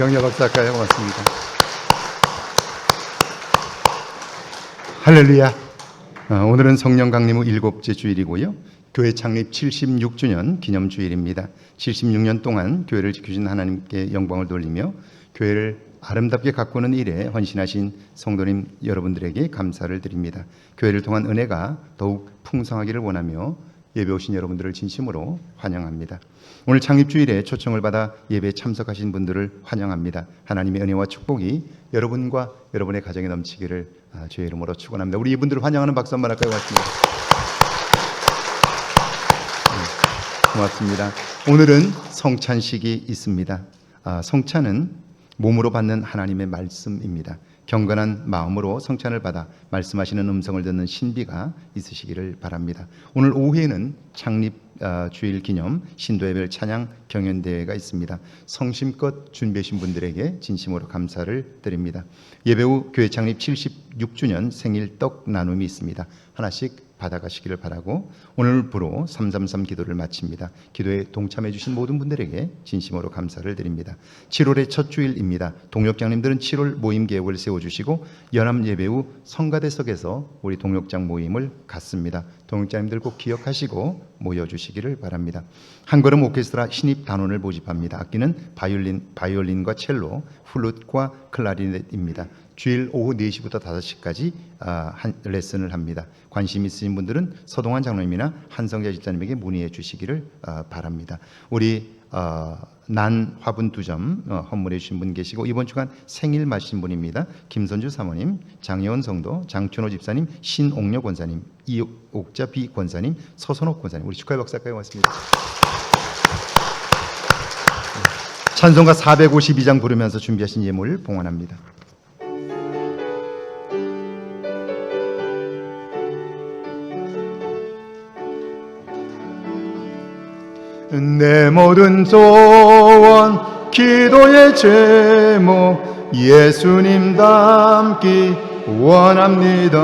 경려 박사까요. 고맙습니다. 할렐루야. 오늘은 성령 강림 후 7째 주일이고요. 교회 창립 76주년 기념주일입니다. 76년 동안 교회를 지켜주신 하나님께 영광을 돌리며 교회를 아름답게 가꾸는 일에 헌신하신 성도님 여러분들에게 감사를 드립니다. 교회를 통한 은혜가 더욱 풍성하기를 원하며 예배 오신 여러분들을 진심으로 환영합니다. 오늘 창립주일에 초청을 받아 예배에 참석하신 분들을 환영합니다. 하나님의 은혜와 축복이 여러분과 여러분의 가정에 넘치기를 주의 이름으로 축원합니다. 우리 이분들을 환영하는 박수 한번 할까요? 고맙습니다. 고맙습니다. 오늘은 성찬식이 있습니다. 성찬은 몸으로 받는 하나님의 말씀입니다. 경건한 마음으로 성찬을 받아 말씀하시는 음성을 듣는 신비가 있으시기를 바랍니다. 오늘 오후에는 창립 주일 기념 신도예별 찬양 경연대회가 있습니다. 성심껏 준비하신 분들에게 진심으로 감사를 드립니다. 예배 후 교회 창립 76주년 생일 떡 나눔이 있습니다. 하나씩 받아가시기를 바라고 오늘부로 333 기도를 마칩니다. 기도에 동참해 주신 모든 분들에게 진심으로 감사를 드립니다. 7월의 첫 주일입니다. 동역장님들은 7월 모임 계획을 세워주시고 연합 예배 후 성가대석에서 우리 동역장 모임을 갖습니다. 동역장님들 꼭 기억하시고 모여주시기를 바랍니다. 한걸음 오케스트라 신입 단원을 모집합니다. 악기는 바이올린과 첼로, 플룻과 클라리넷입니다. 주일 오후 4시부터 5시까지 레슨을 합니다. 관심 있으신 분들은 서동환 장로님이나 한성자 집사님에게 문의해 주시기를 바랍니다. 우리 난 화분 2점 헌물해 주신 분 계시고 이번 주간 생일 맞으신 분입니다. 김선주 사모님, 장혜원 성도, 장춘호 집사님, 신옥녀 권사님, 이옥자 비 권사님, 서선옥 권사님, 우리 축하의 박사까지 왔습니다. 찬송가 452장 부르면서 준비하신 예물 봉헌합니다. 내 모든 소원 기도의 제목 예수님 닮기 원합니다.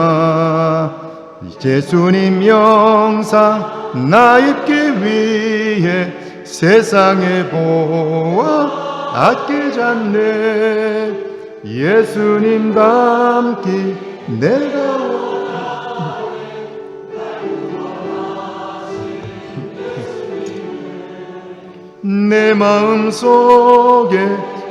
예수님 영상 나 입기 위해 세상의 보아 아끼지 않네. 예수님 닮기 내가 내 마음 속에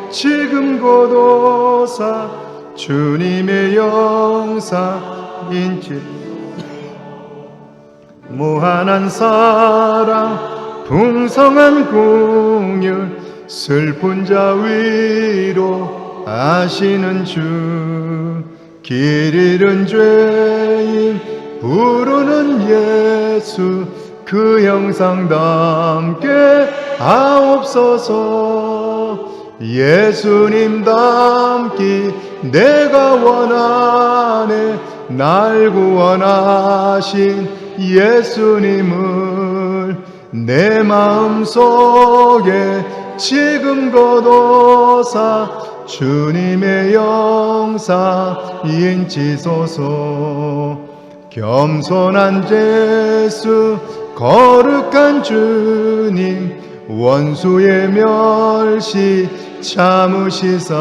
지금 고도사 주님의 영상인지 무한한 사랑 풍성한 긍휼 슬픈 자 위로 아시는 주 길 잃은 죄인 부르는 예수 그 형상 담게 하옵소서. 예수님 닮기 내가 원하네. 날 구원하신 예수님을 내 마음속에 지금 거둬사 주님의 영상 인치소서. 겸손한 예수 거룩한 주님 원수의 멸시 참으시사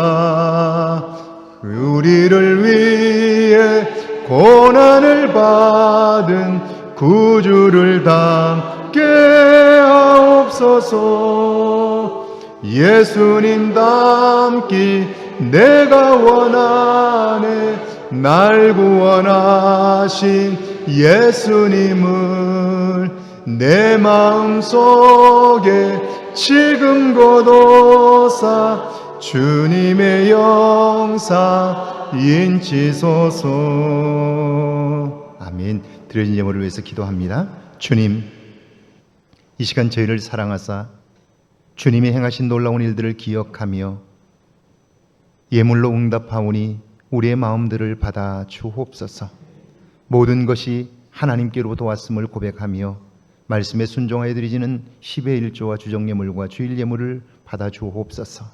우리를 위해 고난을 받은 구주를 담게 하옵소서. 예수님 닮기 내가 원하네. 날 구원하신 예수님을 내 마음속에 지금 거둬사 주님의 영상 인치소서. 아멘. 드려진 예물을 위해서 기도합니다. 주님, 이 시간 저희를 사랑하사 주님이 행하신 놀라운 일들을 기억하며 예물로 응답하오니 우리의 마음들을 받아 주옵소서. 모든 것이 하나님께로부터 왔음을 고백하며 말씀에 순종하여 드리지는 10의 1조와 주정예물과 주일 예물을 받아 주옵소서.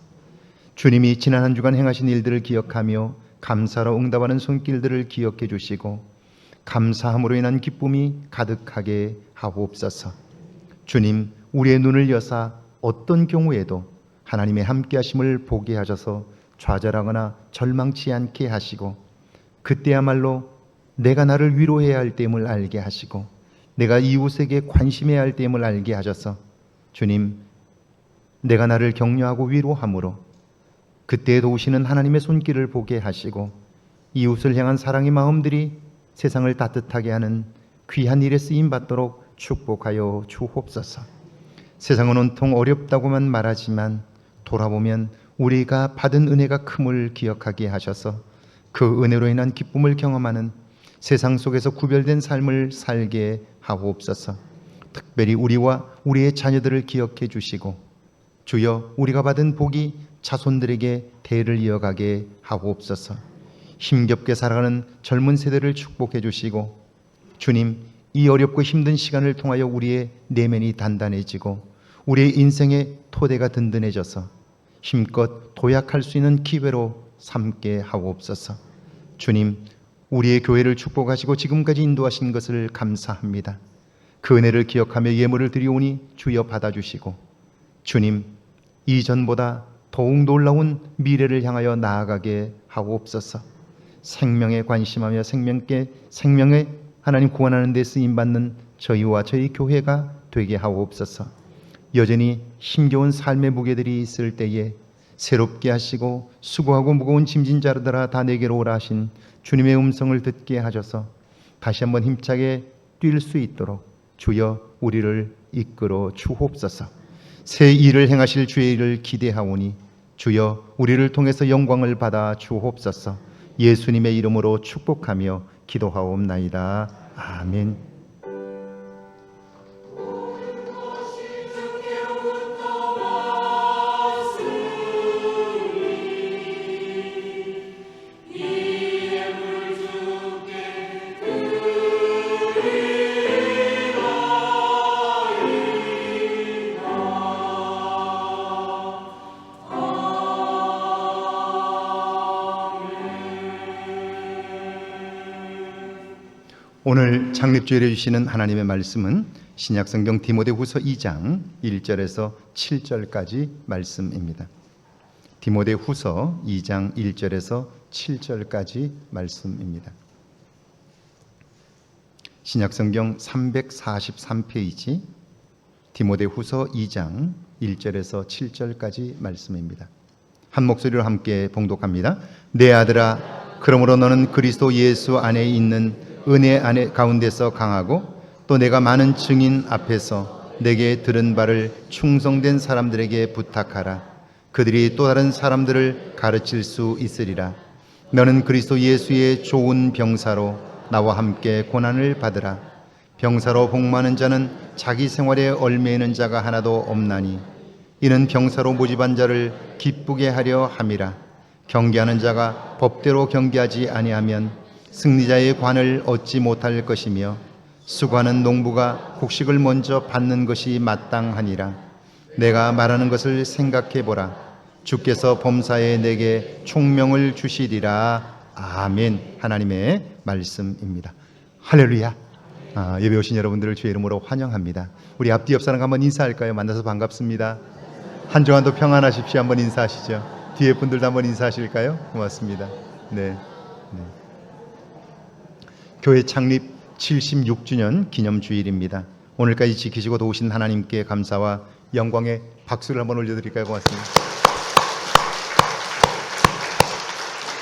주님이 지난 한 주간 행하신 일들을 기억하며 감사로 응답하는 손길들을 기억해 주시고 감사함으로 인한 기쁨이 가득하게 하옵소서. 주님, 우리의 눈을 여사 어떤 경우에도 하나님의 함께하심을 보게 하셔서 좌절하거나 절망치 않게 하시고, 그때야말로 내가 나를 위로해야 할 때임을 알게 하시고, 내가 이웃에게 관심해야 할 때임을 알게 하셔서, 주님, 내가 나를 격려하고 위로함으로 그때 도우시는 하나님의 손길을 보게 하시고, 이웃을 향한 사랑의 마음들이 세상을 따뜻하게 하는 귀한 일에 쓰임 받도록 축복하여 주옵소서. 세상은 온통 어렵다고만 말하지만 돌아보면 우리가 받은 은혜가 큼을 기억하게 하셔서 그 은혜로 인한 기쁨을 경험하는 세상 속에서 구별된 삶을 살게 하옵소서. 특별히 우리와 우리의 자녀들을 기억해 주시고, 주여, 우리가 받은 복이 자손들에게 대를 이어가게 하옵소서. 힘겹게 살아가는 젊은 세대를 축복해 주시고, 주님, 이 어렵고 힘든 시간을 통하여 우리의 내면이 단단해지고 우리의 인생의 토대가 든든해져서 힘껏 도약할 수 있는 기회로 삼게 하옵소서. 주님, 우리의 교회를 축복하시고 지금까지 인도하신 것을 감사합니다. 그 은혜를 기억하며 예물을 드리오니 주여 받아주시고, 주님, 이전보다 더욱 놀라운 미래를 향하여 나아가게 하옵소서. 생명에 관심하며 생명의 하나님 구원하는 데 쓰임받는 저희와 저희 교회가 되게 하옵소서. 여전히 힘겨운 삶의 무게들이 있을 때에 새롭게 하시고 수고하고 무거운 짐진 자들아 다 내게로 오라 하신 주님의 음성을 듣게 하셔서 다시 한번 힘차게 뛸 수 있도록 주여 우리를 이끌어 주옵소서. 새 일을 행하실 주의 일을 기대하오니 주여 우리를 통해서 영광을 받아 주옵소서. 예수님의 이름으로 축복하며 기도하옵나이다. 아멘. 오늘 창립주일에 주시는 하나님의 말씀은 신약성경 디모데후서 2장 1절에서 7절까지 말씀입니다. 디모데후서 2장 1절에서 7절까지 말씀입니다. 신약성경 343페이지 디모데후서 2장 1절에서 7절까지 말씀입니다. 한 목소리로 함께 봉독합니다. 내 아들아, 그러므로 너는 그리스도 예수 안에 있는 은혜 안에 가운데서 강하고 또 내가 많은 증인 앞에서 내게 들은 바를 충성된 사람들에게 부탁하라. 그들이 또 다른 사람들을 가르칠 수 있으리라. 너는 그리스도 예수의 좋은 병사로 나와 함께 고난을 받으라. 병사로 복 많은 자는 자기 생활에 얽매이는 자가 하나도 없나니 이는 병사로 모집한 자를 기쁘게 하려 함이라. 경계하는 자가 법대로 경계하지 아니하면 승리자의 관을 얻지 못할 것이며 수고하는 농부가 곡식을 먼저 받는 것이 마땅하니라. 내가 말하는 것을 생각해 보라. 주께서 범사에 내게 총명을 주시리라. 아멘. 하나님의 말씀입니다. 할렐루야. 예배 오신 여러분들을 주의 이름으로 환영합니다. 우리 앞뒤 옆 사람 한번 인사할까요? 만나서 반갑습니다. 한 주간도 평안하십시오. 한번 인사하시죠. 뒤에 분들도 한번 인사하실까요? 고맙습니다. 네. 교회 창립 76주년 기념주일입니다. 오늘까지 지키시고 도우신 하나님께 감사와 영광의 박수를 한번 올려드릴까요? 고맙습니다.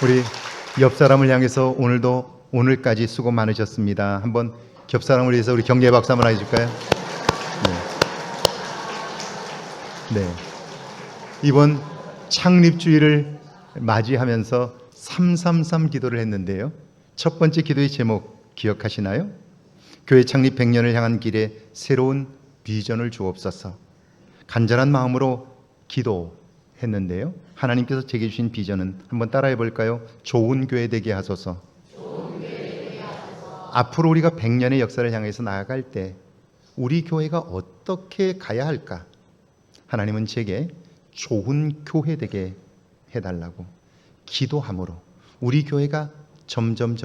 우리 옆 사람을 향해서 오늘까지 수고 많으셨습니다. 한번 옆 사람을 위해서 우리 격려의 박수 한번 해줄까요? 네. 이번 창립주일을 맞이하면서 333 기도를 했는데요. 첫 번째 기도의 제목 기억하시나요? 교회 창립 100년을 향한 길에 새로운 비전을 주옵소서. 간절한 마음으로 기도했는데요. 하나님께서 제게 주신 비전은 한번 따라해 볼까요? 좋은 교회 되게 하소서. 앞으로 우리가 100년의 역사를 향해서 나아갈 때 우리 교회가 어떻게 가야 할까? 하나님은 제게 좋은 교회 되게 해달라고 기도함으로 우리 교회가 점점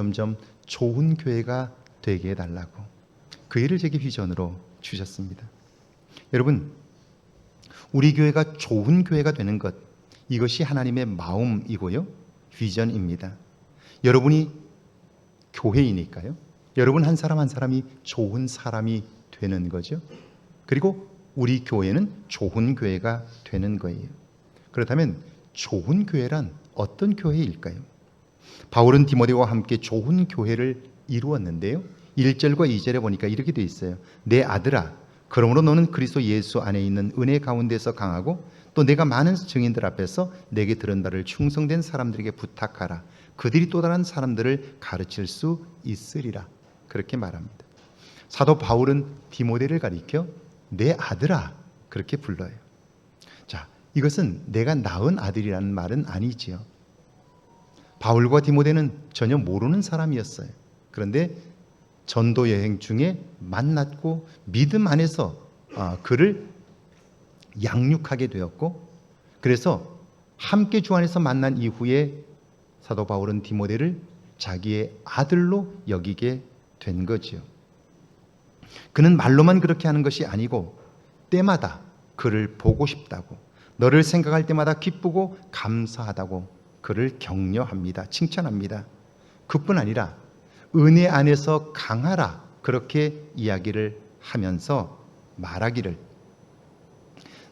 좋은 교회가 되게 해달라고 그 일을 제게 비전으로 주셨습니다. 여러분, 우리 교회가 좋은 교회가 되는 것, 이것이 하나님의 마음이고요, 비전입니다. 여러분이 교회이니까요. 여러분 한 사람 한 사람이 좋은 사람이 되는 거죠. 그리고 우리 교회는 좋은 교회가 되는 거예요. 그렇다면 좋은 교회란 어떤 교회일까요? 바울은 디모데와 함께 좋은 교회를 이루었는데요. 1절과 2절에 보니까 이렇게 되어 있어요. 내 아들아, 그러므로 너는 그리스도 예수 안에 있는 은혜 가운데서 강하고 또 내가 많은 증인들 앞에서 내게 들은 바를 충성된 사람들에게 부탁하라. 그들이 또 다른 사람들을 가르칠 수 있으리라. 그렇게 말합니다. 사도 바울은 디모데를 가리켜 내 아들아 그렇게 불러요. 자, 이것은 내가 낳은 아들이라는 말은 아니지요. 바울과 디모데는 전혀 모르는 사람이었어요. 그런데 전도 여행 중에 만났고 믿음 안에서 그를 양육하게 되었고, 그래서 함께 주 안에서 만난 이후에 사도 바울은 디모데를 자기의 아들로 여기게 된 거지요. 그는 말로만 그렇게 하는 것이 아니고 때마다 그를 보고 싶다고, 너를 생각할 때마다 기쁘고 감사하다고 그를 격려합니다. 칭찬합니다. 그뿐 아니라 은혜 안에서 강하라 그렇게 이야기를 하면서 말하기를,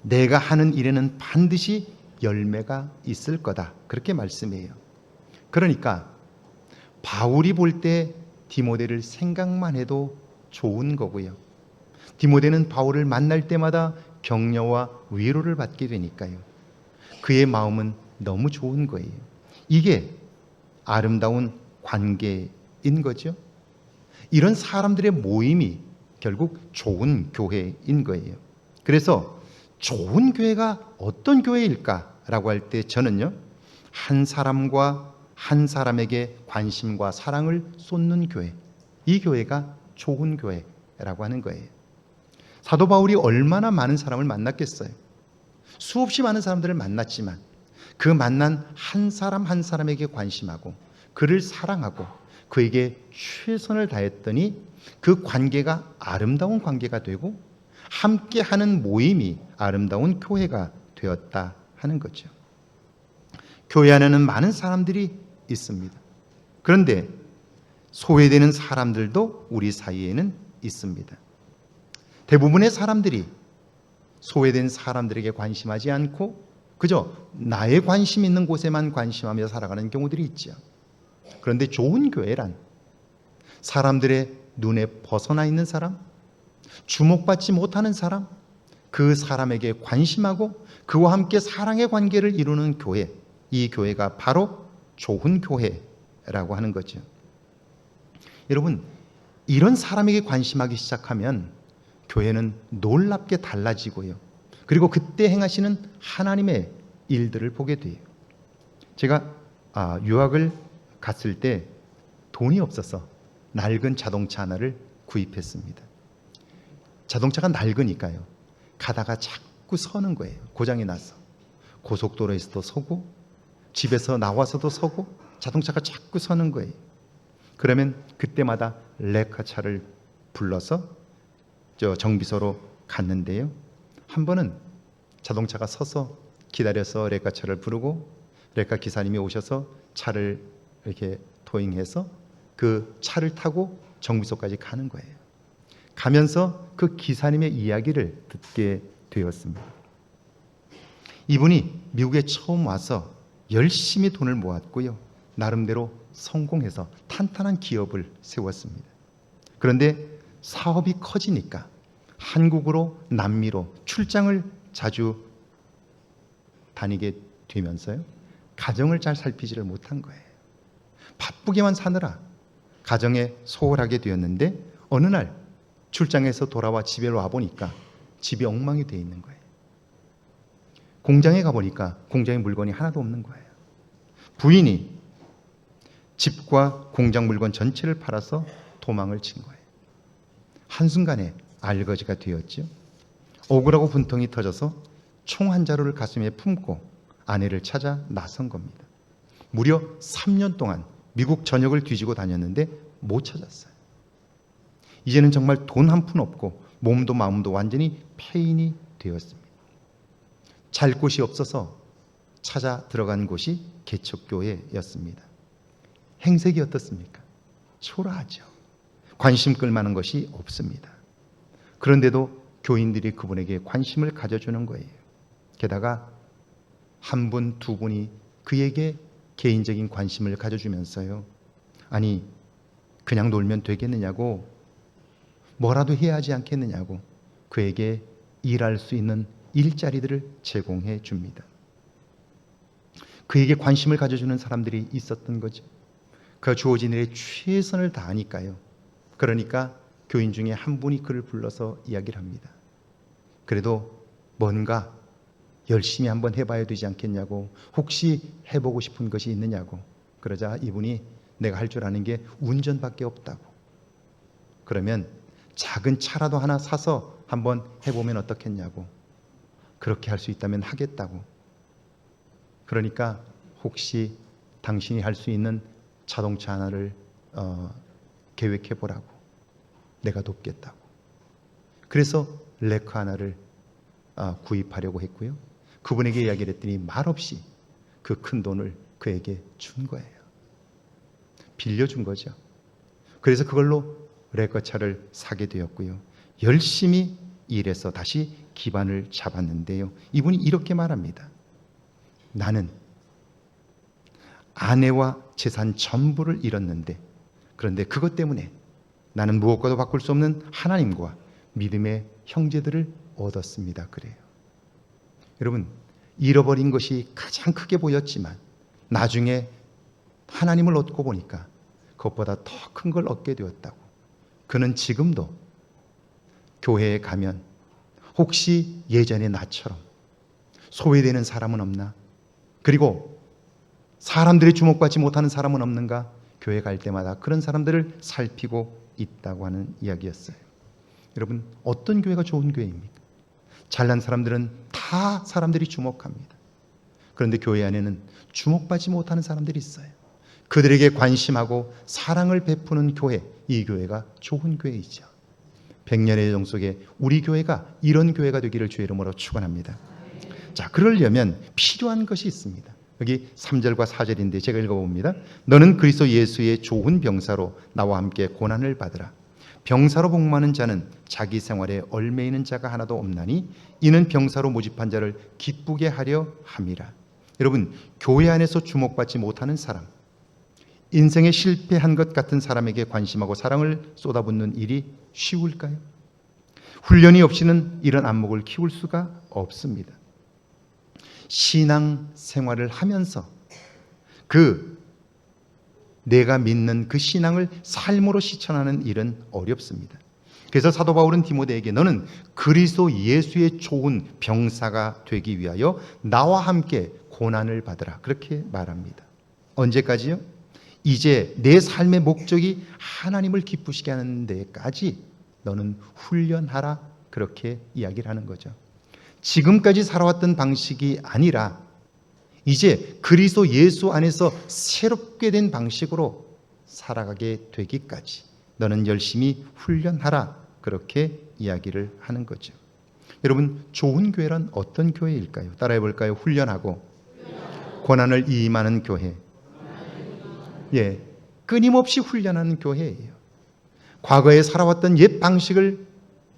내가 하는 일에는 반드시 열매가 있을 거다 그렇게 말씀해요. 그러니까 바울이 볼 때 디모데를 생각만 해도 좋은 거고요, 디모데는 바울을 만날 때마다 격려와 위로를 받게 되니까요, 그의 마음은 너무 좋은 거예요. 이게 아름다운 관계인 거죠. 이런 사람들의 모임이 결국 좋은 교회인 거예요. 그래서 좋은 교회가 어떤 교회일까라고 할 때 저는요, 한 사람과 한 사람에게 관심과 사랑을 쏟는 교회, 이 교회가 좋은 교회라고 하는 거예요. 사도 바울이 얼마나 많은 사람을 만났겠어요. 수없이 많은 사람들을 만났지만 그 만난 한 사람 한 사람에게 관심하고 그를 사랑하고 그에게 최선을 다했더니 그 관계가 아름다운 관계가 되고 함께하는 모임이 아름다운 교회가 되었다 하는 거죠. 교회 안에는 많은 사람들이 있습니다. 그런데 소외되는 사람들도 우리 사이에는 있습니다. 대부분의 사람들이 소외된 사람들에게 관심하지 않고 그저 나의 관심 있는 곳에만 관심하며 살아가는 경우들이 있죠. 그런데 좋은 교회란 사람들의 눈에 벗어나 있는 사람, 주목받지 못하는 사람, 그 사람에게 관심하고 그와 함께 사랑의 관계를 이루는 교회, 이 교회가 바로 좋은 교회라고 하는 거죠. 여러분, 이런 사람에게 관심하기 시작하면 교회는 놀랍게 달라지고요, 그리고 그때 행하시는 하나님의 일들을 보게 돼요. 제가 유학을 갔을 때 돈이 없어서 낡은 자동차 하나를 구입했습니다. 자동차가 낡으니까요, 가다가 자꾸 서는 거예요. 고장이 나서 고속도로에서도 서고 집에서 나와서도 서고 자동차가 자꾸 서는 거예요. 그러면 그때마다 레카차를 불러서 정비소로 갔는데요, 한 번은 자동차가 서서 기다려서 레카차를 부르고 레카 기사님이 오셔서 차를 이렇게 토잉해서 그 차를 타고 정비소까지 가는 거예요. 가면서 그 기사님의 이야기를 듣게 되었습니다. 이분이 미국에 처음 와서 열심히 돈을 모았고요, 나름대로 성공해서 탄탄한 기업을 세웠습니다. 그런데 사업이 커지니까 한국으로 남미로 출장을 자주 다니게 되면서요, 가정을 잘 살피지를 못한 거예요. 바쁘게만 사느라 가정에 소홀하게 되었는데 어느 날 출장에서 돌아와 집에 와보니까 집이 엉망이 되어 있는 거예요. 공장에 가보니까 공장에 물건이 하나도 없는 거예요. 부인이 집과 공장 물건 전체를 팔아서 도망을 친 거예요. 한순간에 알거지가 되었죠. 억울하고 분통이 터져서 총 한 자루를 가슴에 품고 아내를 찾아 나선 겁니다. 무려 3년 동안 미국 전역을 뒤지고 다녔는데 못 찾았어요. 이제는 정말 돈 한 푼 없고 몸도 마음도 완전히 폐인이 되었습니다. 잘 곳이 없어서 찾아 들어간 곳이 개척교회였습니다. 행색이 어떻습니까? 초라하죠. 관심 끌만한 것이 없습니다. 그런데도 교인들이 그분에게 관심을 가져주는 거예요. 게다가 한 분, 두 분이 그에게 개인적인 관심을 가져주면서요. 아니, 그냥 놀면 되겠느냐고, 뭐라도 해야 하지 않겠느냐고 그에게 일할 수 있는 일자리들을 제공해 줍니다. 그에게 관심을 가져주는 사람들이 있었던 거죠. 그가 주어진 일에 최선을 다하니까요. 그러니까 교인 중에 한 분이 그를 불러서 이야기를 합니다. 그래도 뭔가 열심히 한번 해봐야 되지 않겠냐고, 혹시 해보고 싶은 것이 있느냐고. 그러자 이분이 내가 할 줄 아는 게 운전밖에 없다고. 그러면 작은 차라도 하나 사서 한번 해보면 어떻겠냐고. 그렇게 할 수 있다면 하겠다고. 그러니까 혹시 당신이 할 수 있는 자동차 하나를 계획해 보라고. 내가 돕겠다고. 그래서 레크 하나를 구입하려고 했고요. 그분에게 이야기를 했더니 말없이 그 큰 돈을 그에게 준 거예요. 빌려준 거죠. 그래서 그걸로 레커차를 사게 되었고요. 열심히 일해서 다시 기반을 잡았는데요. 이분이 이렇게 말합니다. 나는 아내와 재산 전부를 잃었는데, 그런데 그것 때문에 나는 무엇과도 바꿀 수 없는 하나님과 믿음의 형제들을 얻었습니다. 그래요. 여러분, 잃어버린 것이 가장 크게 보였지만 나중에 하나님을 얻고 보니까 그것보다 더 큰 걸 얻게 되었다고. 그는 지금도 교회에 가면 혹시 예전의 나처럼 소외되는 사람은 없나? 그리고 사람들이 주목받지 못하는 사람은 없는가? 교회 갈 때마다 그런 사람들을 살피고 있다고 하는 이야기였어요. 여러분, 어떤 교회가 좋은 교회입니까? 잘난 사람들은 다 사람들이 주목합니다. 그런데 교회 안에는 주목받지 못하는 사람들이 있어요. 그들에게 관심하고 사랑을 베푸는 교회, 이 교회가 좋은 교회이죠. 100년의 영속에 우리 교회가 이런 교회가 되기를 주의 이름으로 축원합니다. 자, 그러려면 필요한 것이 있습니다. 여기 3절과 4절인데 제가 읽어봅니다. 너는 그리스도 예수의 좋은 병사로 나와 함께 고난을 받으라. 병사로 복무하는 자는 자기 생활에 얽매이는 자가 하나도 없나니 이는 병사로 모집한 자를 기쁘게 하려 함이라. 여러분, 교회 안에서 주목받지 못하는 사람, 인생에 실패한 것 같은 사람에게 관심하고 사랑을 쏟아붓는 일이 쉬울까요? 훈련이 없이는 이런 안목을 키울 수가 없습니다. 신앙 생활을 하면서 내가 믿는 그 신앙을 삶으로 실천하는 일은 어렵습니다. 그래서 사도 바울은 디모데에게 너는 그리스도 예수의 좋은 병사가 되기 위하여 나와 함께 고난을 받으라. 그렇게 말합니다. 언제까지요? 이제 내 삶의 목적이 하나님을 기쁘시게 하는 데까지 너는 훈련하라. 그렇게 이야기를 하는 거죠. 지금까지 살아왔던 방식이 아니라 이제 그리스도 예수 안에서 새롭게 된 방식으로 살아가게 되기까지 너는 열심히 훈련하라. 그렇게 이야기를 하는 거죠. 여러분, 좋은 교회란 어떤 교회일까요? 따라해 볼까요? 훈련하고 고난을 이임하는 교회. 끊임없이 훈련하는 교회예요. 과거에 살아왔던 옛 방식을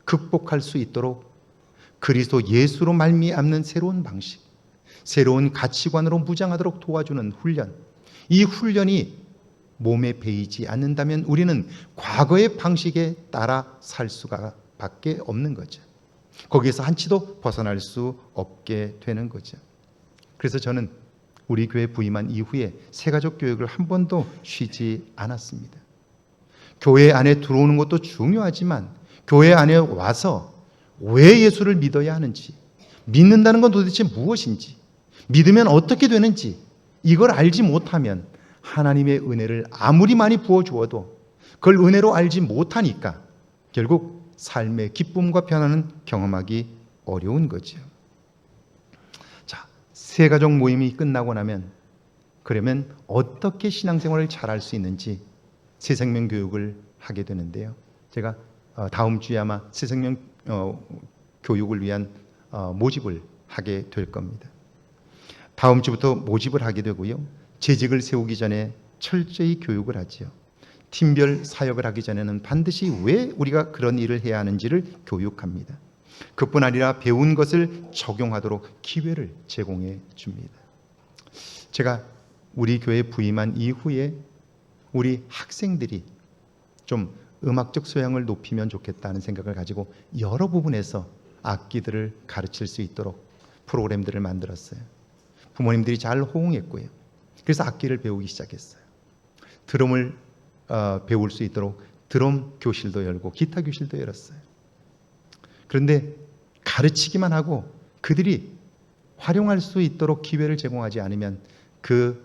극복할 수 있도록 그리스도 예수로 말미암는 새로운 방식, 새로운 가치관으로 무장하도록 도와주는 훈련. 이 훈련이 몸에 배이지 않는다면 우리는 과거의 방식에 따라 살 수가 밖에 없는 거죠. 거기에서 한치도 벗어날 수 없게 되는 거죠. 그래서 저는 우리 교회 부임한 이후에 새가족 교육을 한 번도 쉬지 않았습니다. 교회 안에 들어오는 것도 중요하지만 교회 안에 와서 왜 예수를 믿어야 하는지, 믿는다는 건 도대체 무엇인지, 믿으면 어떻게 되는지 이걸 알지 못하면 하나님의 은혜를 아무리 많이 부어주어도 그걸 은혜로 알지 못하니까 결국 삶의 기쁨과 편안은 경험하기 어려운 거죠. 자, 새가족 모임이 끝나고 나면 그러면 어떻게 신앙생활을 잘할 수 있는지 새생명 교육을 하게 되는데요. 제가 다음 주에 아마 새생명 교육을 위한 모집을 하게 될 겁니다. 다음 주부터 모집을 하게 되고요. 재직을 세우기 전에 철저히 교육을 하지요. 팀별 사역을 하기 전에는 반드시 왜 우리가 그런 일을 해야 하는지를 교육합니다. 그뿐 아니라 배운 것을 적용하도록 기회를 제공해 줍니다. 제가 우리 교회 부임한 이후에 우리 학생들이 좀 음악적 소양을 높이면 좋겠다는 생각을 가지고 여러 부분에서 악기들을 가르칠 수 있도록 프로그램들을 만들었어요. 부모님들이 잘 호응했고요. 그래서 악기를 배우기 시작했어요. 드럼을 배울 수 있도록 드럼 교실도 열고 기타 교실도 열었어요. 그런데 가르치기만 하고 그들이 활용할 수 있도록 기회를 제공하지 않으면 그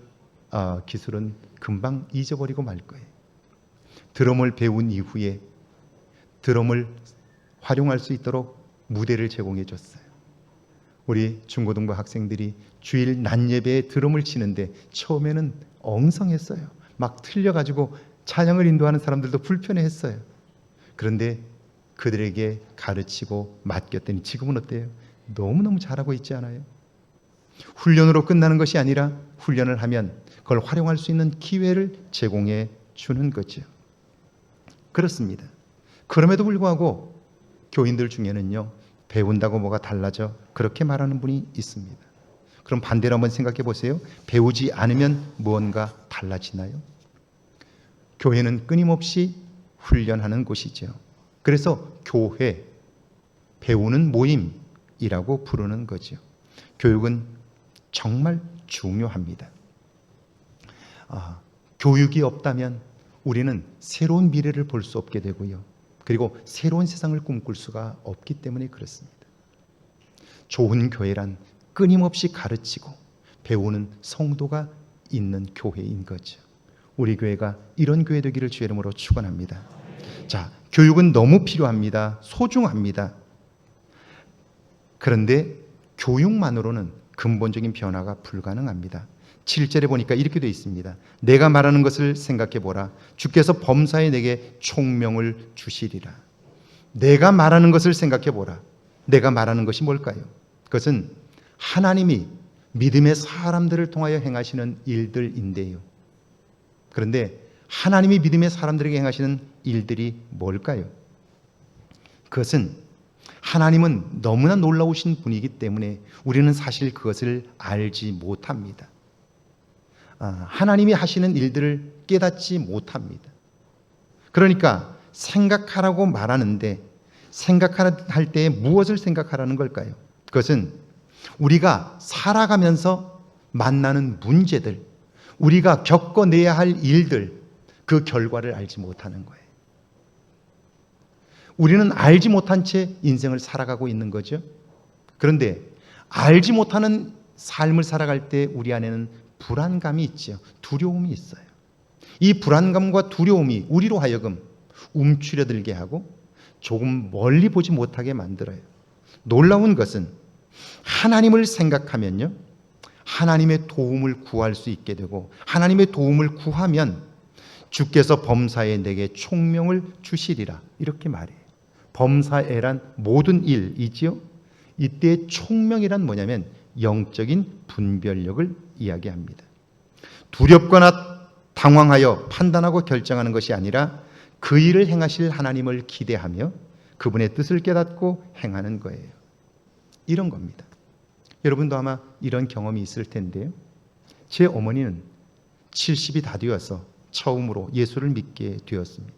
기술은 금방 잊어버리고 말 거예요. 드럼을 배운 이후에 드럼을 활용할 수 있도록 무대를 제공해 줬어요. 우리 중고등부 학생들이 주일 낮 예배에 드럼을 치는데 처음에는 엉성했어요. 막 틀려가지고 찬양을 인도하는 사람들도 불편해했어요. 그런데 그들에게 가르치고 맡겼더니 지금은 어때요? 너무너무 잘하고 있지 않아요? 훈련으로 끝나는 것이 아니라 훈련을 하면 그걸 활용할 수 있는 기회를 제공해 주는 거죠. 그렇습니다. 그럼에도 불구하고 교인들 중에는요, 배운다고 뭐가 달라져? 그렇게 말하는 분이 있습니다. 그럼 반대로 한번 생각해 보세요. 배우지 않으면 무언가 달라지나요? 교회는 끊임없이 훈련하는 곳이죠. 그래서 교회, 배우는 모임이라고 부르는 거죠. 교육은 정말 중요합니다. 교육이 없다면 우리는 새로운 미래를 볼 수 없게 되고요. 그리고 새로운 세상을 꿈꿀 수가 없기 때문에 그렇습니다. 좋은 교회란 끊임없이 가르치고 배우는 성도가 있는 교회인 거죠. 우리 교회가 이런 교회 되기를 주의 이름으로 축원합니다. 자, 교육은 너무 필요합니다. 소중합니다. 그런데 교육만으로는 근본적인 변화가 불가능합니다. 7절에 보니까 이렇게 되어 있습니다. 내가 말하는 것을 생각해 보라. 주께서 범사에 내게 총명을 주시리라. 내가 말하는 것을 생각해 보라. 내가 말하는 것이 뭘까요? 그것은 하나님이 믿음의 사람들을 통하여 행하시는 일들인데요. 그런데 하나님이 믿음의 사람들에게 행하시는 일들이 뭘까요? 그것은 하나님은 너무나 놀라우신 분이기 때문에 우리는 사실 그것을 알지 못합니다. 하나님이 하시는 일들을 깨닫지 못합니다. 그러니까 생각하라고 말하는데 생각할 때 무엇을 생각하라는 걸까요? 그것은 우리가 살아가면서 만나는 문제들, 우리가 겪어내야 할 일들, 그 결과를 알지 못하는 거예요. 우리는 알지 못한 채 인생을 살아가고 있는 거죠. 그런데 알지 못하는 삶을 살아갈 때 우리 안에는 불안감이 있죠. 두려움이 있어요. 이 불안감과 두려움이 우리로 하여금 움츠려들게 하고 조금 멀리 보지 못하게 만들어요. 놀라운 것은 하나님을 생각하면요, 하나님의 도움을 구할 수 있게 되고 하나님의 도움을 구하면 주께서 범사에 내게 총명을 주시리라 이렇게 말해요. 범사에란 모든 일이지요. 이때 총명이란 뭐냐면 영적인 분별력을 이야기합니다. 두렵거나 당황하여 판단하고 결정하는 것이 아니라 그 일을 행하실 하나님을 기대하며 그분의 뜻을 깨닫고 행하는 거예요. 이런 겁니다. 여러분도 아마 이런 경험이 있을 텐데요. 제 어머니는 70이 다 되어서 처음으로 예수를 믿게 되었습니다.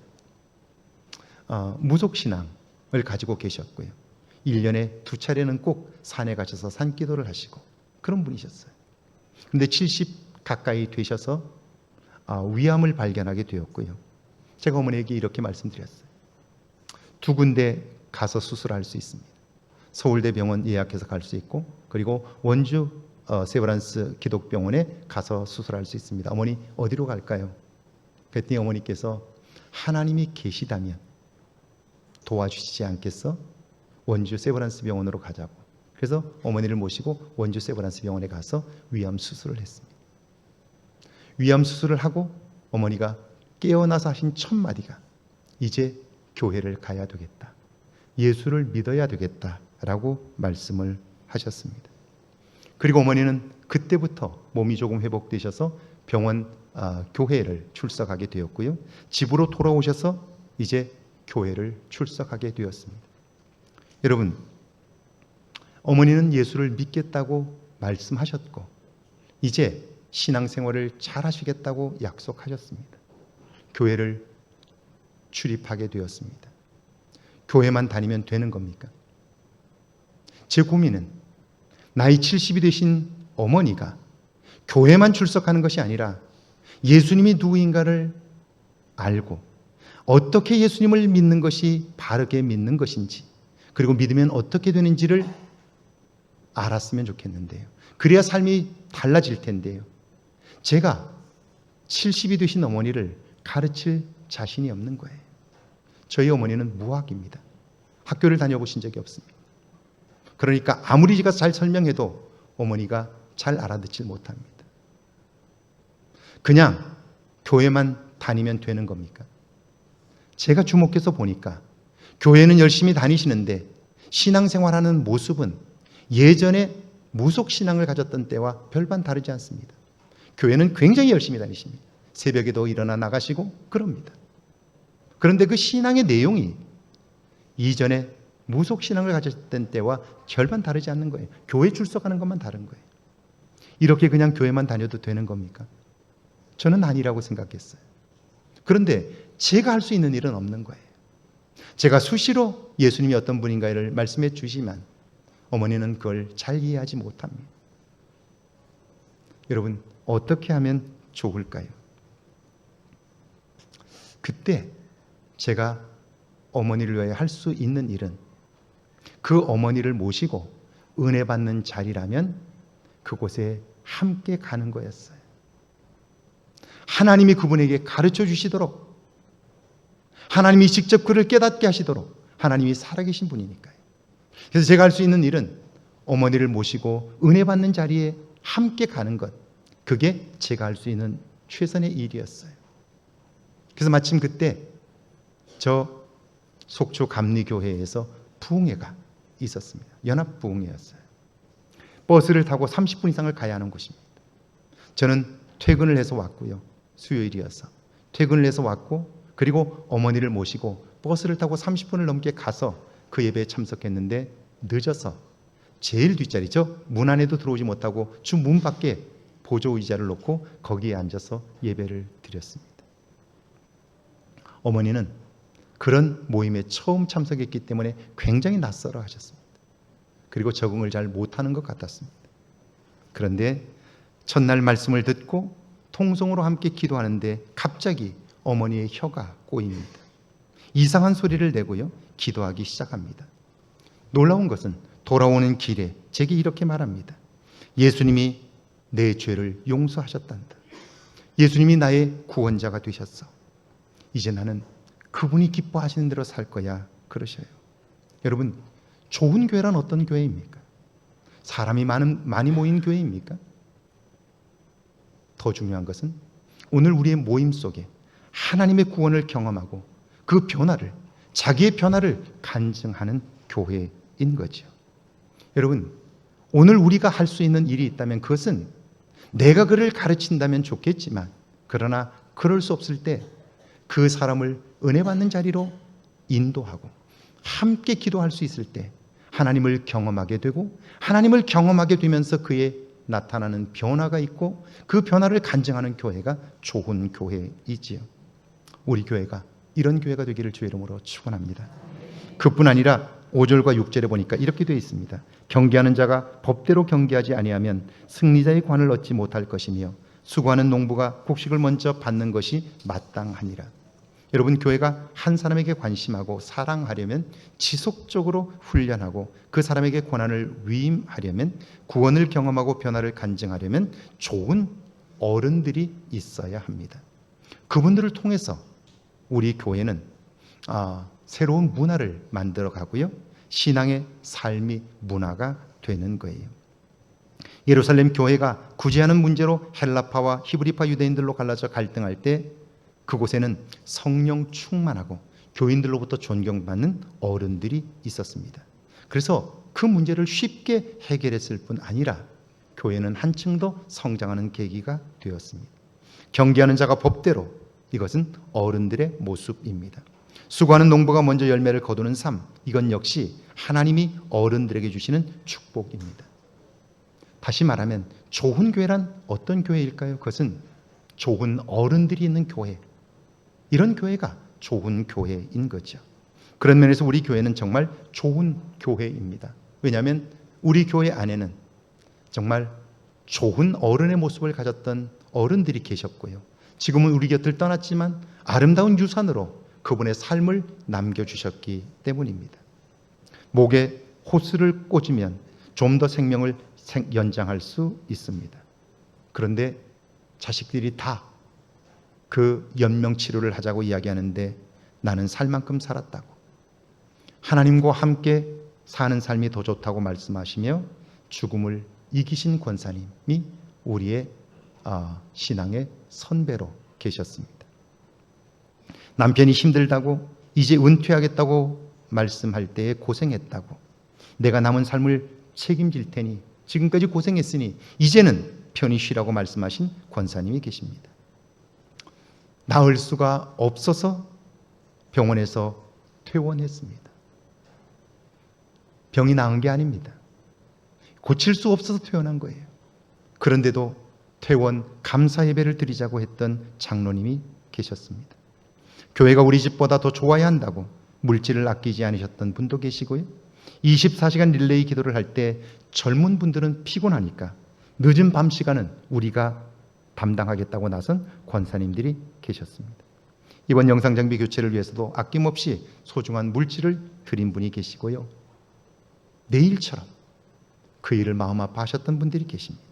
무속신앙을 가지고 계셨고요. 1년에 2차례는 꼭 산에 가셔서 산기도를 하시고 그런 분이셨어요. 그런데 70 가까이 되셔서 위암을 발견하게 되었고요. 제가 어머니에게 이렇게 말씀드렸어요. 2군데 가서 수술할 수 있습니다. 서울대 병원 예약해서 갈 수 있고 그리고 원주 세브란스 기독병원에 가서 수술할 수 있습니다. 어머니 어디로 갈까요? 그랬더니 어머니께서 하나님이 계시다면 도와주시지 않겠어? 원주 세브란스 병원으로 가자고. 그래서 어머니를 모시고 원주 세브란스 병원에 가서 위암 수술을 했습니다. 위암 수술을 하고 어머니가 깨어나서 하신 첫 마디가 이제 교회를 가야 되겠다. 예수를 믿어야 되겠다라고 말씀을 하셨습니다. 그리고 어머니는 그때부터 몸이 조금 회복되셔서 교회를 출석하게 되었고요. 집으로 돌아오셔서 이제 교회를 출석하게 되었습니다. 여러분, 어머니는 예수를 믿겠다고 말씀하셨고 이제 신앙생활을 잘 하시겠다고 약속하셨습니다. 교회를 출입하게 되었습니다. 교회만 다니면 되는 겁니까? 제 고민은 나이 70이 되신 어머니가 교회만 출석하는 것이 아니라 예수님이 누구인가를 알고 어떻게 예수님을 믿는 것이 바르게 믿는 것인지, 그리고 믿으면 어떻게 되는지를 알았으면 좋겠는데요. 그래야 삶이 달라질 텐데요. 제가 70이 되신 어머니를 가르칠 자신이 없는 거예요. 저희 어머니는 무학입니다. 학교를 다녀보신 적이 없습니다. 그러니까 아무리 제가 잘 설명해도 어머니가 잘 알아듣질 못합니다. 그냥 교회만 다니면 되는 겁니까? 제가 주목해서 보니까 교회는 열심히 다니시는데 신앙생활하는 모습은 예전에 무속신앙을 가졌던 때와 별반 다르지 않습니다. 교회는 굉장히 열심히 다니십니다. 새벽에도 일어나 나가시고 그럽니다. 그런데 그 신앙의 내용이 이전에 무속신앙을 가졌던 때와 절반 다르지 않는 거예요. 교회 출석하는 것만 다른 거예요. 이렇게 그냥 교회만 다녀도 되는 겁니까? 저는 아니라고 생각했어요. 그런데 제가 할 수 있는 일은 없는 거예요. 제가 수시로 예수님이 어떤 분인가를 말씀해 주시지만 어머니는 그걸 잘 이해하지 못합니다. 여러분, 어떻게 하면 좋을까요? 그때 제가 어머니를 위하여 할 수 있는 일은 그 어머니를 모시고 은혜 받는 자리라면 그곳에 함께 가는 거였어요. 하나님이 그분에게 가르쳐 주시도록, 하나님이 직접 그를 깨닫게 하시도록, 하나님이 살아계신 분이니까요. 그래서 제가 할 수 있는 일은 어머니를 모시고 은혜 받는 자리에 함께 가는 것, 그게 제가 할 수 있는 최선의 일이었어요. 그래서 마침 그때 저 속초 감리교회에서 부흥회가 있었습니다. 연합부흥회였어요. 버스를 타고 30분 이상을 가야 하는 곳입니다. 저는 퇴근을 해서 왔고요. 수요일이어서 퇴근을 해서 왔고, 그리고 어머니를 모시고 버스를 타고 30분을 넘게 가서 그 예배에 참석했는데 늦어서 제일 뒷자리죠. 문 안에도 들어오지 못하고 주 문 밖에 보조 의자를 놓고 거기에 앉아서 예배를 드렸습니다. 어머니는 그런 모임에 처음 참석했기 때문에 굉장히 낯설어 하셨습니다. 그리고 적응을 잘 못하는 것 같았습니다. 그런데 첫날 말씀을 듣고 통성으로 함께 기도하는데 갑자기 어머니의 혀가 꼬입니다. 이상한 소리를 내고요, 기도하기 시작합니다. 놀라운 것은 돌아오는 길에 제게 이렇게 말합니다. 예수님이 내 죄를 용서하셨단다. 예수님이 나의 구원자가 되셨어. 이제 나는 그분이 기뻐하시는 대로 살 거야. 그러셔요. 여러분, 좋은 교회란 어떤 교회입니까? 사람이 많이 모인 교회입니까? 더 중요한 것은 오늘 우리의 모임 속에 하나님의 구원을 경험하고 그 변화를, 자기의 변화를 간증하는 교회인 거죠. 여러분, 오늘 우리가 할 수 있는 일이 있다면 그것은 내가 그를 가르친다면 좋겠지만, 그러나 그럴 수 없을 때 그 사람을 은혜 받는 자리로 인도하고 함께 기도할 수 있을 때 하나님을 경험하게 되고, 하나님을 경험하게 되면서 그의 나타나는 변화가 있고 그 변화를 간증하는 교회가 좋은 교회이지요. 우리 교회가 이런 교회가 되기를 주의 이름으로 축원합니다. 그뿐 아니라 5절과 6절에 보니까 이렇게 되어 있습니다. 경계하는 자가 법대로 경계하지 아니하면 승리자의 관을 얻지 못할 것이며 수고하는 농부가 곡식을 먼저 받는 것이 마땅하니라. 여러분, 교회가 한 사람에게 관심하고 사랑하려면 지속적으로 훈련하고 그 사람에게 권한을 위임하려면, 구원을 경험하고 변화를 간증하려면 좋은 어른들이 있어야 합니다. 그분들을 통해서 우리 교회는 새로운 문화를 만들어 가고요, 신앙의 삶이 문화가 되는 거예요. 예루살렘 교회가 구제하는 문제로 헬라파와 히브리파 유대인들로 갈라져 갈등할 때 그곳에는 성령 충만하고 교인들로부터 존경받는 어른들이 있었습니다. 그래서 그 문제를 쉽게 해결했을 뿐 아니라 교회는 한층 더 성장하는 계기가 되었습니다. 경계하는 자가 법대로, 이것은 어른들의 모습입니다. 수고하는 농부가 먼저 열매를 거두는 삶, 이건 역시 하나님이 어른들에게 주시는 축복입니다. 다시 말하면 좋은 교회란 어떤 교회일까요? 그것은 좋은 어른들이 있는 교회, 이런 교회가 좋은 교회인 거죠. 그런 면에서 우리 교회는 정말 좋은 교회입니다. 왜냐하면 우리 교회 안에는 정말 좋은 어른의 모습을 가졌던 어른들이 계셨고요. 지금은 우리 곁을 떠났지만 아름다운 유산으로 그분의 삶을 남겨주셨기 때문입니다. 목에 호스를 꽂으면 좀 더 생명을 연장할 수 있습니다. 그런데 자식들이 다 그 연명치료를 하자고 이야기하는데 나는 살 만큼 살았다고, 하나님과 함께 사는 삶이 더 좋다고 말씀하시며 죽음을 이기신 권사님이 우리의 신앙의 선배로 계셨습니다. 남편이 힘들다고, 이제 은퇴하겠다고 말씀할 때에 고생했다고, 내가 남은 삶을 책임질 테니 지금까지 고생했으니 이제는 편히 쉬라고 말씀하신 권사님이 계십니다. 나을 수가 없어서 병원에서 퇴원했습니다. 병이 나은 게 아닙니다. 고칠 수 없어서 퇴원한 거예요. 그런데도 퇴원 감사 예배를 드리자고 했던 장로님이 계셨습니다. 교회가 우리 집보다 더 좋아야 한다고 물질을 아끼지 않으셨던 분도 계시고요. 24시간 릴레이 기도를 할 때 젊은 분들은 피곤하니까 늦은 밤 시간은 우리가 담당하겠다고 나선 권사님들이 계셨습니다. 이번 영상 장비 교체를 위해서도 아낌없이 소중한 물질을 드린 분이 계시고요. 내일처럼 그 일을 마음 아파하셨던 분들이 계십니다.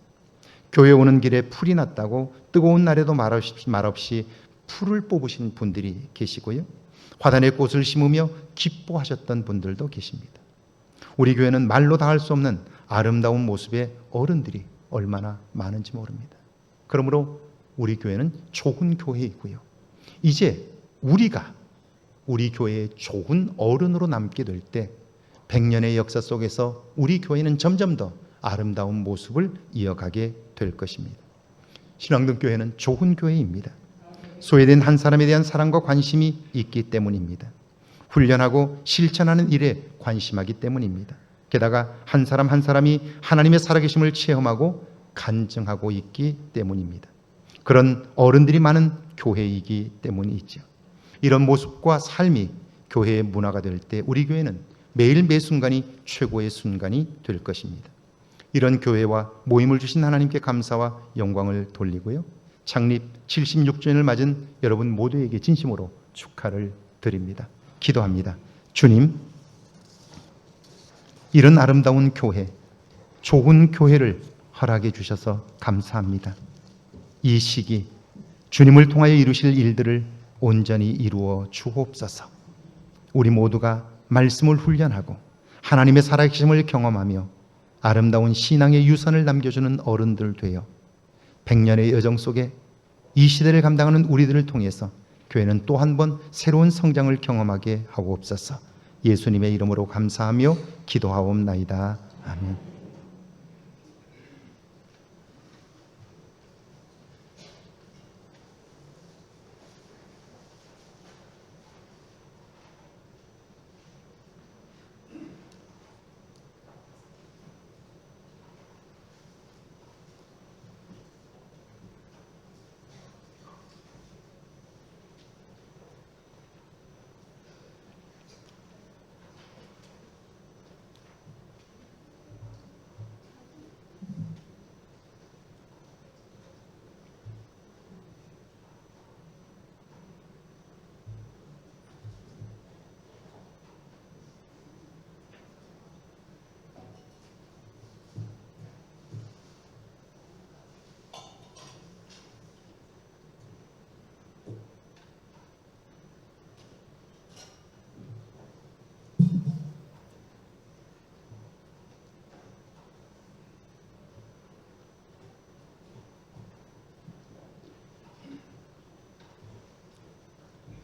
교회 오는 길에 풀이 났다고 뜨거운 날에도 말없이 풀을 뽑으신 분들이 계시고요. 화단에 꽃을 심으며 기뻐하셨던 분들도 계십니다. 우리 교회는 말로 다 할 수 없는 아름다운 모습의 어른들이 얼마나 많은지 모릅니다. 그러므로 우리 교회는 좋은 교회이고요. 이제 우리가 우리 교회의 좋은 어른으로 남게 될 때 100년의 역사 속에서 우리 교회는 점점 더 아름다운 모습을 이어가게 될 것입니다. 신앙동 교회는 좋은 교회입니다. 소외된 한 사람에 대한 사랑과 관심이 있기 때문입니다. 훈련하고 실천하는 일에 관심하기 때문입니다. 게다가 한 사람 한 사람이 하나님의 살아계심을 체험하고 간증하고 있기 때문입니다. 그런 어른들이 많은 교회이기 때문이죠. 이런 모습과 삶이 교회의 문화가 될 때 우리 교회는 매일 매 순간이 최고의 순간이 될 것입니다. 이런 교회와 모임을 주신 하나님께 감사와 영광을 돌리고요. 창립 76주년을 맞은 여러분 모두에게 진심으로 축하를 드립니다. 기도합니다. 주님, 이런 아름다운 교회, 좋은 교회를 허락해 주셔서 감사합니다. 이 시기 주님을 통하여 이루실 일들을 온전히 이루어 주옵소서. 우리 모두가 말씀을 훈련하고 하나님의 살아계심을 경험하며 아름다운 신앙의 유산을 남겨주는 어른들 되어 100년의 여정 속에 이 시대를 감당하는 우리들을 통해서 교회는 또 한 번 새로운 성장을 경험하게 하옵소서. 예수님의 이름으로 감사하며 기도하옵나이다. 아멘.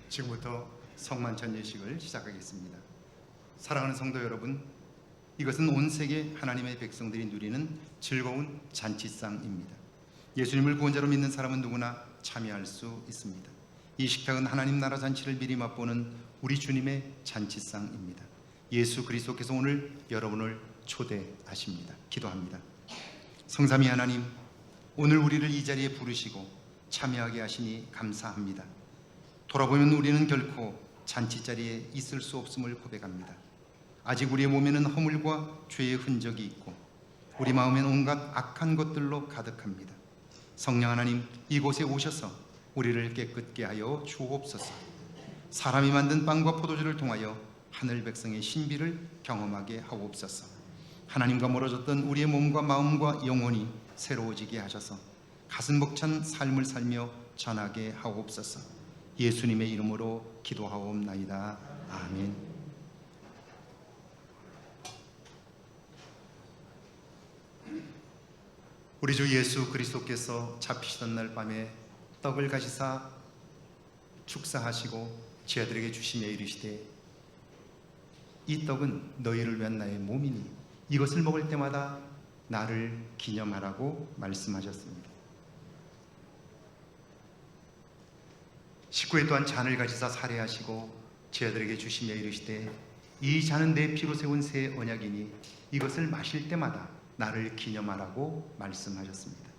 지금부터 성만찬 예식을 시작하겠습니다. 사랑하는 성도 여러분, 이것은 온 세계 하나님의 백성들이 누리는 즐거운 잔치상입니다. 예수님을 구원자로 믿는 사람은 누구나 참여할 수 있습니다. 이 식탁은 하나님 나라 잔치를 미리 맛보는 우리 주님의 잔치상입니다. 예수 그리스도께서 오늘 여러분을 초대하십니다. 기도합니다. 성삼위 하나님, 오늘 우리를 이 자리에 부르시고 참여하게 하시니 감사합니다. 돌아보면 우리는 결코 잔치자리에 있을 수 없음을 고백합니다. 아직 우리의 몸에는 허물과 죄의 흔적이 있고 우리 마음에는 온갖 악한 것들로 가득합니다. 성령 하나님, 이곳에 오셔서 우리를 깨끗게 하여 주옵소서. 사람이 만든 빵과 포도주를 통하여 하늘 백성의 신비를 경험하게 하옵소서. 하나님과 멀어졌던 우리의 몸과 마음과 영혼이 새로워지게 하셔서 가슴 벅찬 삶을 살며 전하게 하옵소서. 예수님의 이름으로 기도하옵나이다. 아멘. 우리 주 예수 그리스도께서 잡히시던 날 밤에 떡을 가지사 축사하시고 제자들에게 주시며 이르시되 이 떡은 너희를 위한 나의 몸이니 이것을 먹을 때마다 나를 기념하라고 말씀하셨습니다. 19회 또한 잔을 가지사 살해하시고 제자들에게 주시며 이르시되 이 잔은 내 피로 세운 새 언약이니 이것을 마실 때마다 나를 기념하라고 말씀하셨습니다.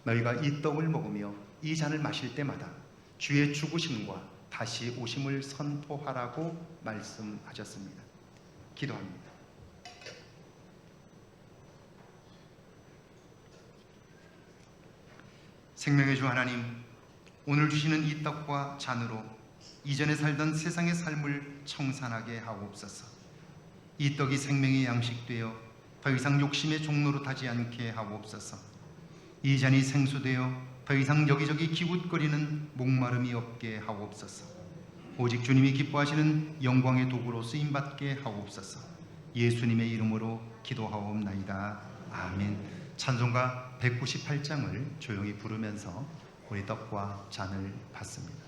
너희가 이 떡을 먹으며 이 잔을 마실 때마다 주의 죽으심과 다시 오심을 선포하라고 말씀하셨습니다. 기도합니다. 생명의 주 하나님, 오늘 주시는 이 떡과 잔으로 이전에 살던 세상의 삶을 청산하게 하옵소서. 이 떡이 생명의 양식되어 더 이상 욕심의 종로로 타지 않게 하옵소서. 이 잔이 생수되어 더 이상 여기저기 기웃거리는 목마름이 없게 하옵소서. 오직 주님이 기뻐하시는 영광의 도구로 쓰임받게 하옵소서. 예수님의 이름으로 기도하옵나이다. 아멘. 찬송가 198장을 조용히 부르면서 우리 떡과 잔을 받습니다.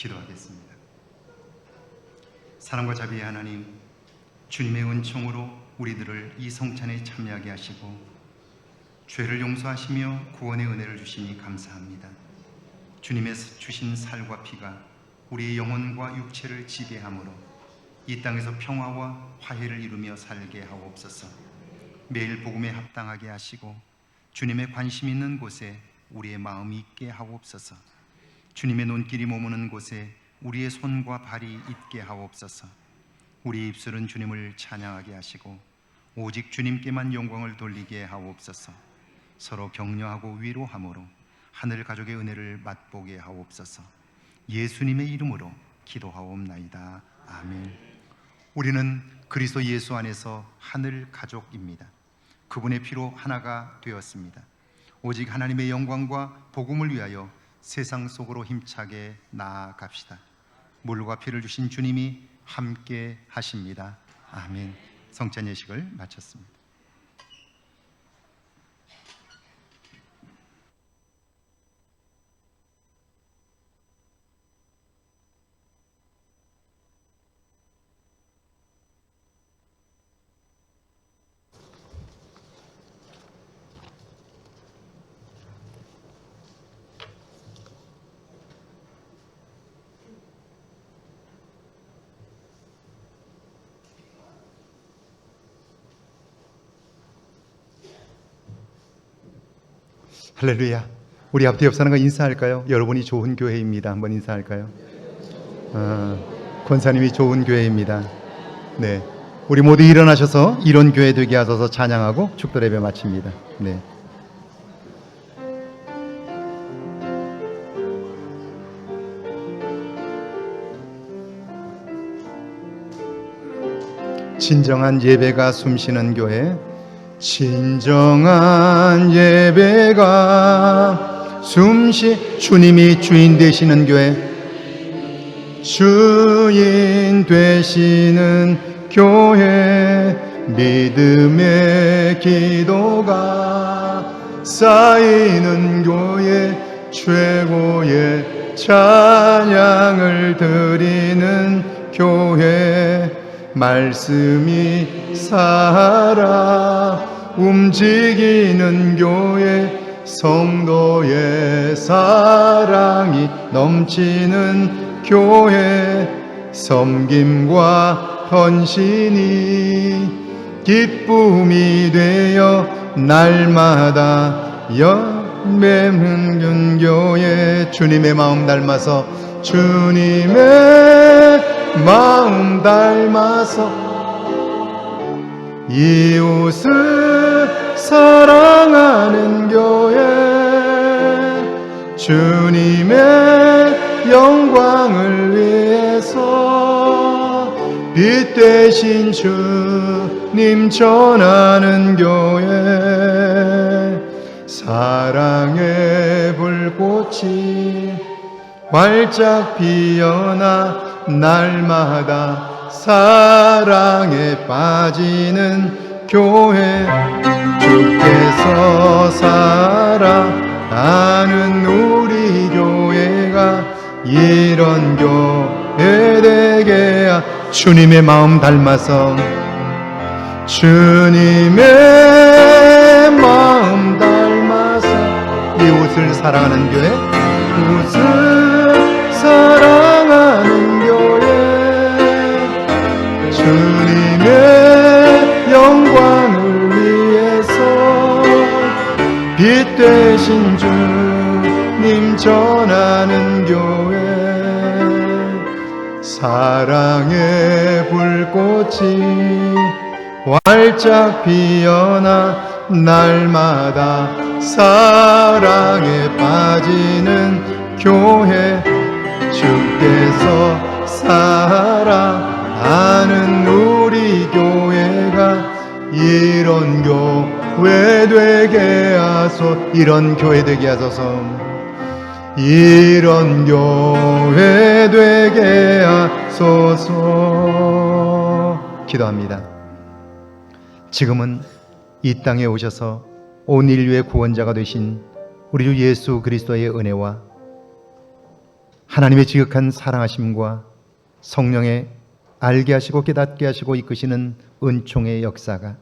기도하겠습니다. 사랑과 자비의 하나님, 주님의 은총으로 우리들을 이 성찬에 참여하게 하시고 죄를 용서하시며 구원의 은혜를 주시니 감사합니다. 주님의 주신 살과 피가 우리의 영혼과 육체를 지배함으로 이 땅에서 평화와 화해를 이루며 살게 하옵소서. 매일 복음에 합당하게 하시고 주님의 관심 있는 곳에 우리의 마음이 있게 하옵소서. 주님의 눈길이 머무는 곳에 우리의 손과 발이 있게 하옵소서. 우리 입술은 주님을 찬양하게 하시고 오직 주님께만 영광을 돌리게 하옵소서. 서로 격려하고 위로함으로 하늘 가족의 은혜를 맛보게 하옵소서. 예수님의 이름으로 기도하옵나이다. 아멘. 우리는 그리스도 예수 안에서 하늘 가족입니다. 그분의 피로 하나가 되었습니다. 오직 하나님의 영광과 복음을 위하여 세상 속으로 힘차게 나아갑시다. 물과 피를 주신 주님이 함께 하십니다. 아멘. 성찬 예식을 마쳤습니다. 할렐루야. 우리 앞뒤 옆 사람과 인사할까요? 여러분이 좋은 교회입니다. 한번 인사할까요? 권사님이 좋은 교회입니다. 네, 우리 모두 일어나셔서 이런 교회 되게 하소서 찬양하고 축도 예배 마칩니다. 네. 진정한 예배가 숨쉬는 교회, 진정한 예배가 주님이 주인 되시는 교회, 주인 되시는 교회, 믿음의 기도가 쌓이는 교회, 최고의 찬양을 드리는 교회, 말씀이 살아 움직이는 교회, 성도의 사랑이 넘치는 교회, 섬김과 헌신이 기쁨이 되어 날마다 열매맺는 교회, 주님의 마음 닮아서, 주님의 마음 닮아서 이웃을 사랑하는 교회, 주님의 영광을 위해서 빛 되신 주님 전하는 교회, 사랑의 불꽃이 활짝 피어나 날마다 사랑에 빠지는 교회, 주께서 사랑하는 우리 교회가 이런 교회 되게 주님의 마음 닮아서, 주님의 마음 닮아서 이웃을 사랑하는 교회, 이웃을 사랑하는 교회, 주님의 영광을 위해서 빛 되신 주님 전하는 교회, 사랑의 불꽃이 활짝 피어나 날마다 사랑에 빠지는 교회, 주께서 사랑하는 우리 교회가 이런 교회 되게 하소서. 이런 교회 되게 하소서. 이런 교회 되게 하소서. 기도합니다. 지금은 이 땅에 오셔서 온 인류의 구원자가 되신 우리 주 예수 그리스도의 은혜와 하나님의 지극한 사랑하심과 성령의 알게 하시고 깨닫게 하시고 이끄시는 은총의 역사가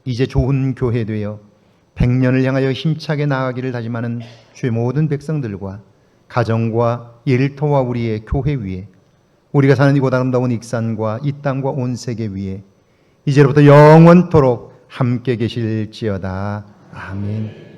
이제 좋은 교회 되어 100년을 향하여 힘차게 나아가기를 다짐하는 주의 모든 백성들과 가정과 일터와 우리의 교회 위에, 우리가 사는 이곳 아름다운 익산과 이 땅과 온 세계 위에 이제로부터 영원토록 함께 계실지어다. 아멘.